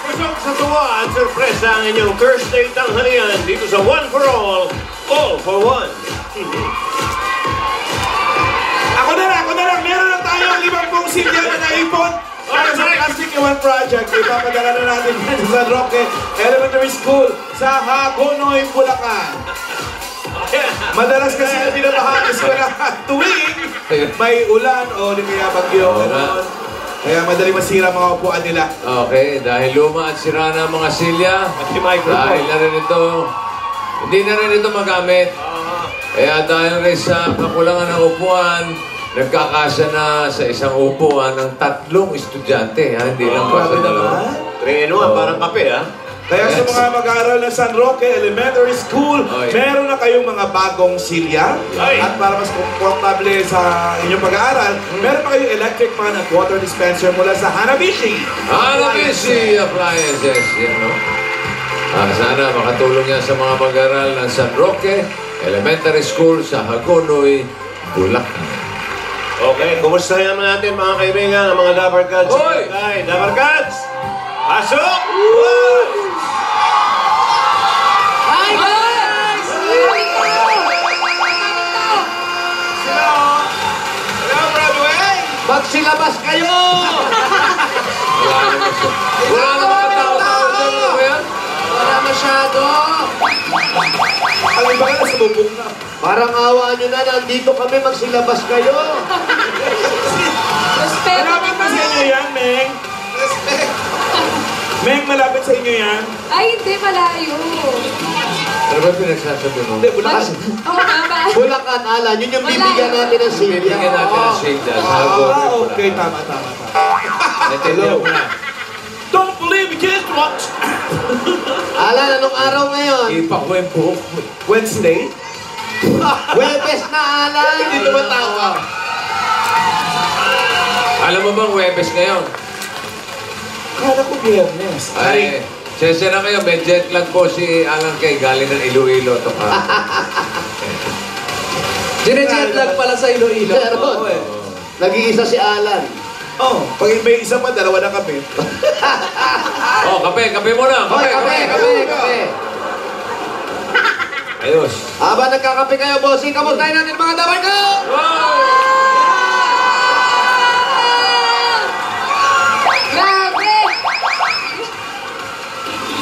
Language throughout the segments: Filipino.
Pasok sa tuwa at sorpresa ang inyong Thursday tanghalian dito sa One for All for One. Ako na lang. Meron na tayong 50 silya na naipon. Para sa Plastic Iwan Project, ipapadala na natin sa San Roque Elementary School sa Hagonoy, Bulacan. Madalas kasi na binabahagis ko na tuwing may ulan o di kaya bagyo. Kaya madali masira mga upuan nila. Okay, dahil luma at sira na mga silya, dahil na rin ito, hindi na rin ito magamit. Kaya dahil rin sa kakulangan ng upuan, nagkakasya na sa isang upuan ng 3 estudyante. Hindi lang basta 2. 3 in 1, parang kape ha. Kaya sa mga mag-aaral ng San Roque Elementary School, meron na kayong mga bagong silya. At para mas komportable sa inyong pag-aaral, meron pa kayong electric fan at water dispenser mula sa Hanabishi. Hanabishi Appliances. Yan, no? Sana makatulong yan sa mga mag-aaral ng San Roque Elementary School sa Hagonoy, Bulacan. Okay, kumusta naman natin mga kaibigan, ang mga Dapper Cats? Hoy! Dapper Cats! Pasok! Hi guys! Hello, Broadway! Magsilabas kayo! Wala naman katao-tao dyan, ano ba yan? Wala masyado. Alam ba ka na sa bubong na? Parang awa nyo na, nandito kami, magsilabas kayo. Respeto Malapit ba sa inyo yan, Meng? Meng, malapit sa inyo yan? Ay, hindi, malayo. Ano ba pinagsasabi mo? Hindi, Bulacan. Oo nga ba? Bulacan, Alan, yun yung bibigyan natin ng silya. Bibigyan natin ng silya sa Hagonoy, Bulacan. Okay, tama. Naintindihan mo na. Don't believe you can't watch. Alan, anong araw ngayon? Ipakwempo. Wednesday? Webes na, Alan. Hindi tumatawa. Alam mo bang Webes ngayon? Kala ko Biyernes. Ay, sensya na kayo, may jet lag po si Alan Kay, galing ng Iloilo to ka. Jet lag pala sa Iloilo. Meron. Nag-iisa si Alan. Pag may isa pa, 2 na kami. Kape muna. Kape. Ayos. Habang nagkakape kayo, bossing, kamustahin natin mga dabar ko! Grabe!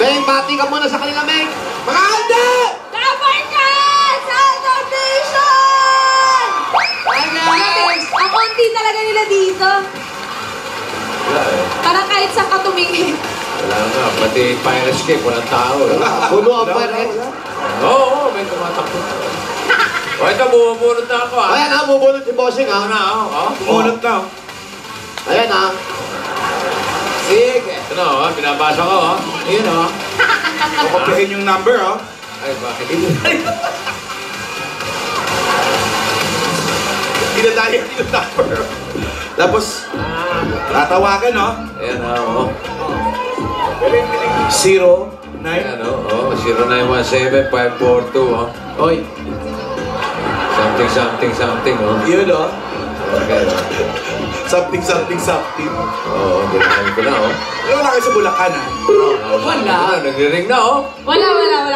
Meng, bati ka muna sa kanila, Meng. Mga Alda! Dapper Cats! Aldo Nation! Hi, guys! Ang konti talaga nila dito. Parang kahit saan ka tumingin. Wala nga, pati fire escape, walang tao. Puno ang paret. Oo, may tumatakbo. Ito, bumubunod na ako, ha? Ayan ha, bubunod si bossing ha. Umunot na. Ayan ha. Sige. Ito na, binabasa ko, ha? Ayan, ha? Kukupihin yung number, Ay, bakit? Dinadayan yung number. Tapos, tatawagan, Ayan, ha? 09. Ayan, 0917-542, ha? Oy. Something, Yun, Okay. Something. Oo, binigyan ko na, Wala kayo sa Bulacan, Wala. Nagre-ring na, Wala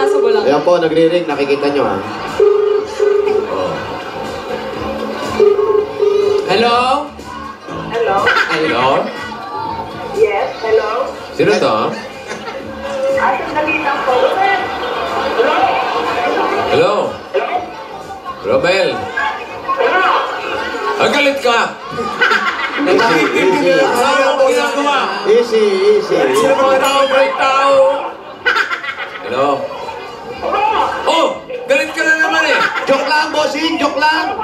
sa Bulacan. Ayan po, nagre-ring. Nakikita nyo ha. Hello? Hello? Hello? Yes, hello? Sino to? Sandali lang po. Hello? Romel? Ang galit ka! Easy. Break tao! Hello? Oh! Galit ka na naman eh! Joke lang, bossing. Joke lang.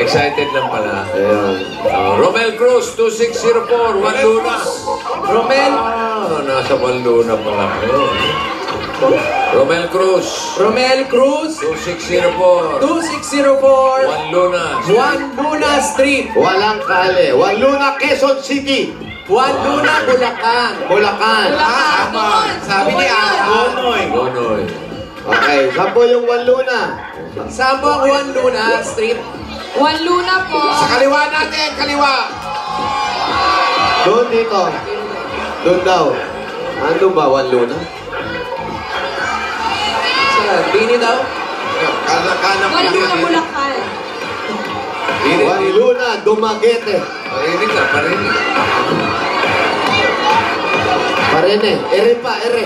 Excited lang pala. Ayan. Romel Cruz, 2604, Wanduna. Romel? Nasa Wanduna pala. Romel Cruz. Romel Cruz? 2604. 2604. Juan Luna Street. Walang kale. Luna, Quezon City. Luna, Bulacan. Bulacan. Bulacan. Sabi ni Gonoy. Gonoy. Okay, saan po yung Luna? Saan po ang Juan Luna Street? Juan Luna po. Sa kaliwa natin, kaliwa. Doon dito. Doon daw. Ano ba, Juan Luna? Bini daw? Wala ko na Bulacan. Juan Luna, Dumaguete. Parinig ka, parinig. Parene. Ere pa, ere.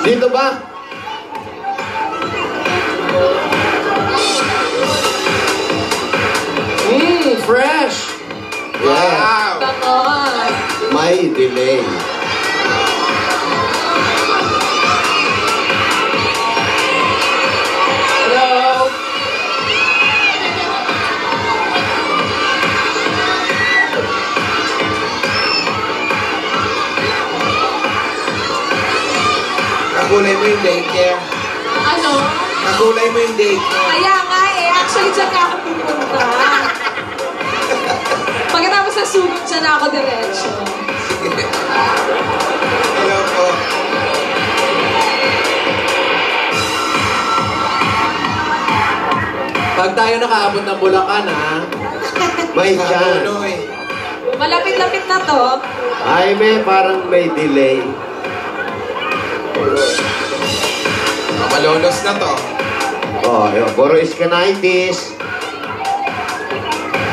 Dito ba? Fresh! Yeah. Bangos. May delay. Hello? Kakulay mo yung daycare. Ano? Kakulay mo yung daycare. Kaya nga eh, actually dyan ka ako pupunta. Pagkatapos sa sunog, dyan ako diretso. Hello po. Pag tayo nakaabot ng Bulacan, ha? May chance. Kakuloy. Malapit-lapit na to. Ay, parang may delay. Malolos na to. Oh, yun. Puro iskanitis.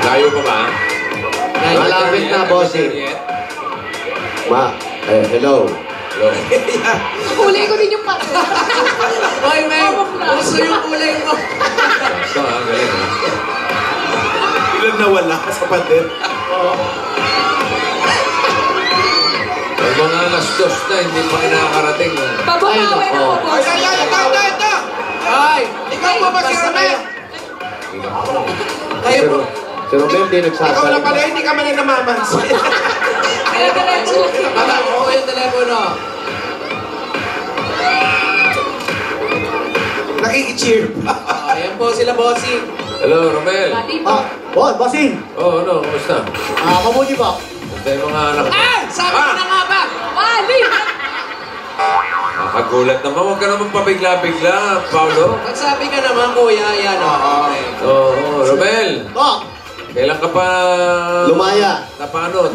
Layo pa ba? Malapit na, bossing. Hello. Hello. Kulay ko din yung pati. Hoy, Meg! Gusto yung kulay mo! Sakto ha, galing ha. Ilan nawala sa pader? Pag mga alas 2 na, hindi pa kinakarating. Bababawin ako, boss. Ito! Ay! Ikaw pa ba si Basta Romel? Kayo po. Si Romel di Ikaw na nagsasalita. pala, hindi ka man na namamansin. Kaya diretso lang. Baba ko yung telepono. Nakiki-cheer pa. Ayan po sila, bossing. Hello, Romel. Bati po. Bossing! Oh, ano, kumusta? Mabuti po. Kumusta yung mga anak mo? Ah! Sabi ko na nga ba? Bali! Nakagulat naman, huwag ka naman pabigla-bigla, Paolo. Magsabi ka naman, kuya. Yan, o. Oo, Romel. Po! Kailan ka pa... Lumaya. Napanot?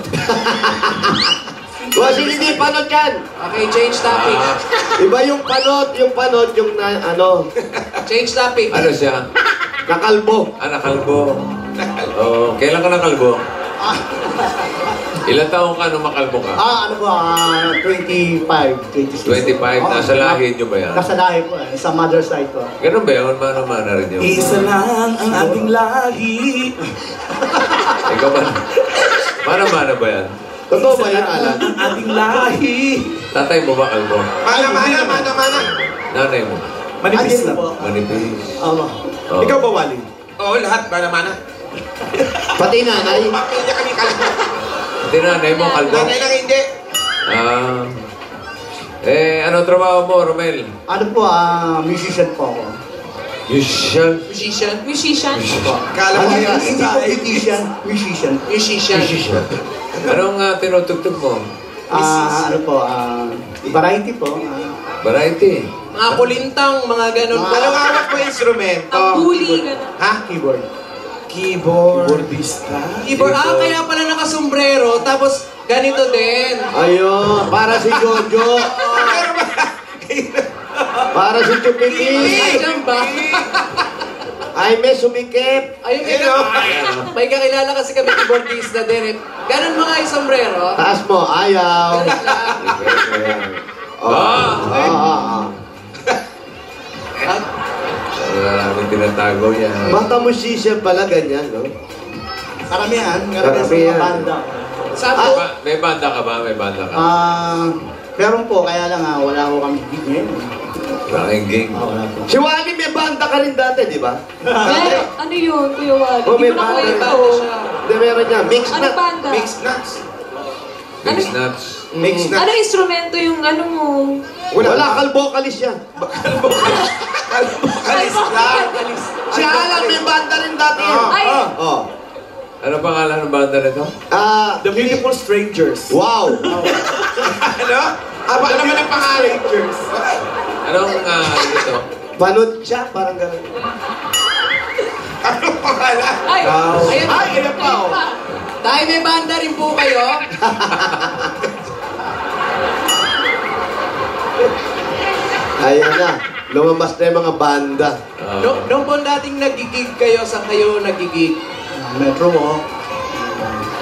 Bossing, hindi panot yan. Okay, change topic. Iba yung panot, yung Change topic. Ano siya? nakalbo. Nakalbo. Oo, kailan ka nakalbo? Ilan taong ka nung makalbo ka? Ano po, 25, 26. 25, nasa lahi nyo ba yan? Nasa lahi po, sa mother side ko. Ganun ba yun? Mano-mana rin yun? Isa lang ang ating lahi. Ikaw ba? Mano-mana ba yan? Totoo ba yan, Alan? Ang ating lahi. Tatay mo ba kalbo? Mana. Nanay mo? Manipis lang. Manipis. Ano? Oh. Ikaw ba, Wally? Oo, lahat. Mana. Pati nanay. Pamilya kami kalbo. Hindi nanay mo kalbo? Nanay lang hindi. Ano trabaho mo, Romel? Ano po, musician po ako. Musician? Musician. Musician. Kala mo yun. Hindi po beautician, musician. Musician. Anong tinutugtog mo? Ano po, variety po. Variety. Mga kulintang, mga ganun po. Anong hawak mo instrumento? Ang bully, gano'n. Ha? Keyboard. Keyboardista. Keyboard. Kaya pala nakasombrero, tapos ganito din. Ayun, para si Jojo. Para si Chupipis. Ayan ba? Ay, may sumikip. Ayun, may kakilala kasi kami keyboardista din. Ganun mga yung sombrero. Taas mo, ayaw. Ganun lang. At Maraming tinatago yan. Baka musician pala ganyan, no? Karamihan sa Karamihan. mga banda. sabi May banda ka ba? May banda ka? Meron po, kaya lang wala ko kami gig ngayon. Wala kang gig. Wala po. Si Wally may banda ka rin dati, di ba? Pero, ano yun, Kuya Wally? Oh, may Hindi ko na banda rin. kwento. banda siya. Hindi, meron niya. Mix Ano na. banda? Mix nuts. Mix nuts. Mix nuts. Ano instrumento yung ano mo? Wala, kalbokalis yan. Kalis lang. Si Alan, may banda rin dati. Ay! Oh. Ano pangalan ng banda nito? The Beautiful Strangers. Wow. Ano? Aba naman ang pangalan. Strangers. Anong ito? Panood siya, parang gano'n. Anong pangalan? Ay! Ayun. Ay, ilan pa, oh. Dahil may banda rin po kayo, Ayan na. Lumabas na yung mga banda. nung po dating nagigig kayo, saan kayo nagigig? Metro Walk.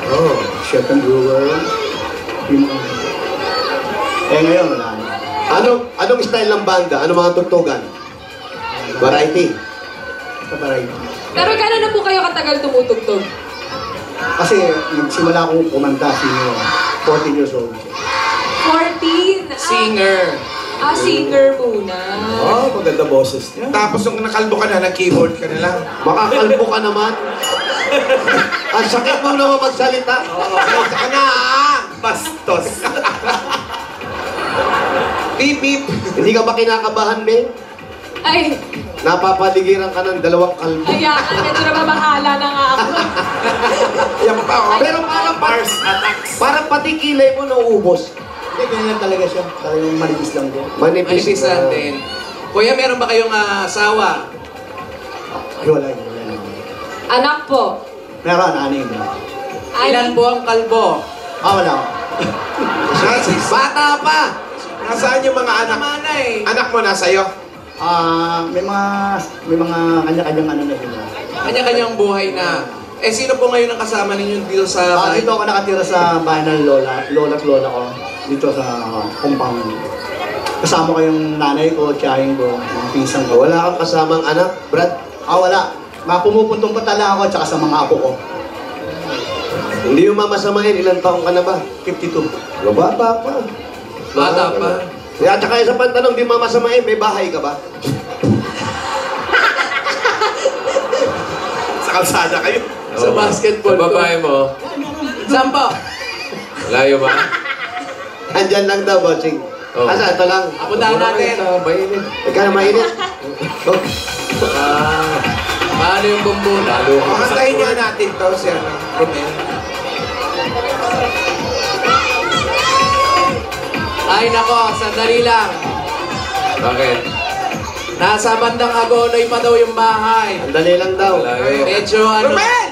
Oh, Shepherd Brewer. Ngayon, wala na. Anong style ng banda? Anong mga tugtugan? Variety. Sa variety. Pero gano'n na po kayo katagal tumutugtog? Kasi nagsimula akong kumanta senior. 14 years old. 14? Singer. Singer muna. Oh, maganda boses niya. Tapos nung nakalbo ka na, nag-keyboard ka na lang. Makakalbo ka naman. Ang sakit mo naman magsalita. Salita ka na ah! Bastos. Beep, beep. Hindi ka ba kinakabahan, Beng? Ay! Napapaligiran ka ng dalawang kalbo. Hayaan, medyo nababahala na nga ako. Yan pa oh. Pero parang Mars attacks. parang pati kilay mo nauubos. Hindi, ganyan talaga siya. Talagang manipis lang din. Manipis Manipis natin. Kuya, meron ba kayong asawa? Wala. Anak po. Meron, aning. Ilan po ang kalbo? Wala. Bata pa! Nasaan yung mga anak? Mana eh. Anak mo nasa'yo? May mga kanya-kanyang ano na sila. Kanya-kanyang buhay na. Sino po ngayon ang kasama ninyo dito sa bahay? Dito ako nakatira sa bahay ng lola at lola ko. Dito sa compound. Kasama ko yung nanay ko, tiyahin ko, mga pinsan ko. Wala kang kasamang anak, Brad? Wala. Pumupuntong patala ako tsaka sa mga apo ko. Hindi yung mamasamain, ilang taong ka na ba? 52. Bata pa. Bata pa. Kaya tsaka isa pang tanong, di mamasamain, may bahay ka ba? Sa kalsada kayo. Sa basketball Sa babae mo, Saan po? layo ba? Andyan lang daw, bossing. Oh. Asa, ito lang. Puntahan natin. Mainit. Ikaw na mainit. Oh. Paano yung bumbuna? Lalo ko. Kakantahin nga natin to si ano, Romel. Ay nako, sandali lang. Bakit? Nasa bandang Agonoy pa daw yung bahay. Andali lang daw. Layo. Medyo ano... Romel!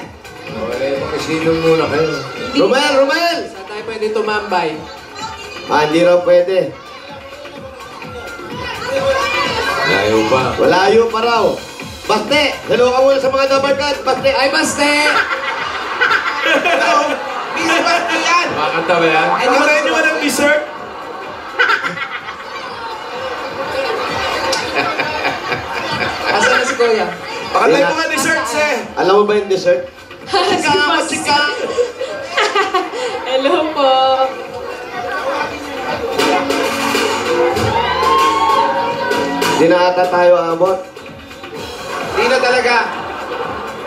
Okay, makisilong muna kayo. Romel, Romel! Saan tayo pwede tumambay? Hindi raw pwede. Layo pa. Walayo pa raw. Baste! Hello ka muna sa mga dabarkad. Baste! Ay, baste! Hello! Busy ba yan? Makakanta ba yan? Ay, di ba Pakain nyo ba ng dessert? Asan na si Kuya? Pakatay mo nga desserts eh. Alam mo ba yung dessert? Chika! Hello po. Hindi na ata tayo abot. Di na talaga.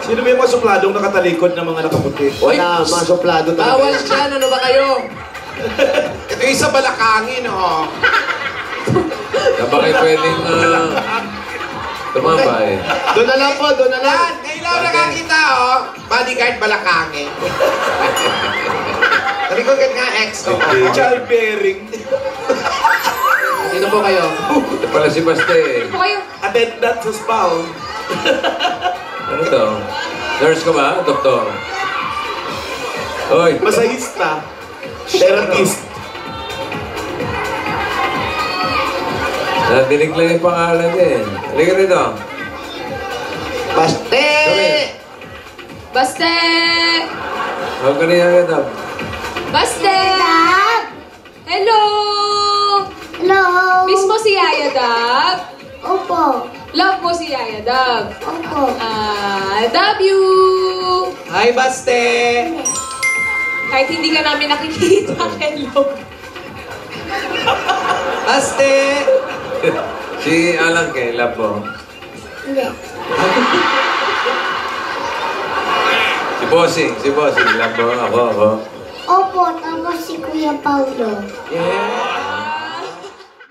Sino ba yung masupladong nakatalikod ng mga nakaputi? Wala, masuplado talaga. Bawal siya, ano ba kayo? Ito yung sa Balakangin, oh. Na ba kayo pwedeng tumambay? Doon na lang po, doon na lang. Yan, ngayon lang nakakita, oh. Bodyguard Balakangin. Talikod ka nga, ex ko. Child bearing. Dito po kayo. Ito pala si Baste. Po kayo. Attendant sa spawn. Ano to? Nurse ka ba? Doktor? Hoy! Masahista. Therapist. Nadinig lang yung pangalan din. Halika rito. Baste! Baste! Huwag ka niya agad. Baste! Hello! Hello! Miss mo si Yaya Dab? Opo. Love mo si Yaya Dab? Opo. I love you! Hi, baste! Kahit hindi ka namin nakikita, hello. Baste! Si Alan kay love mo. Hindi. Si Bossing, love mo. Ako. Opo, tapos si Kuya Paulo. Yeah.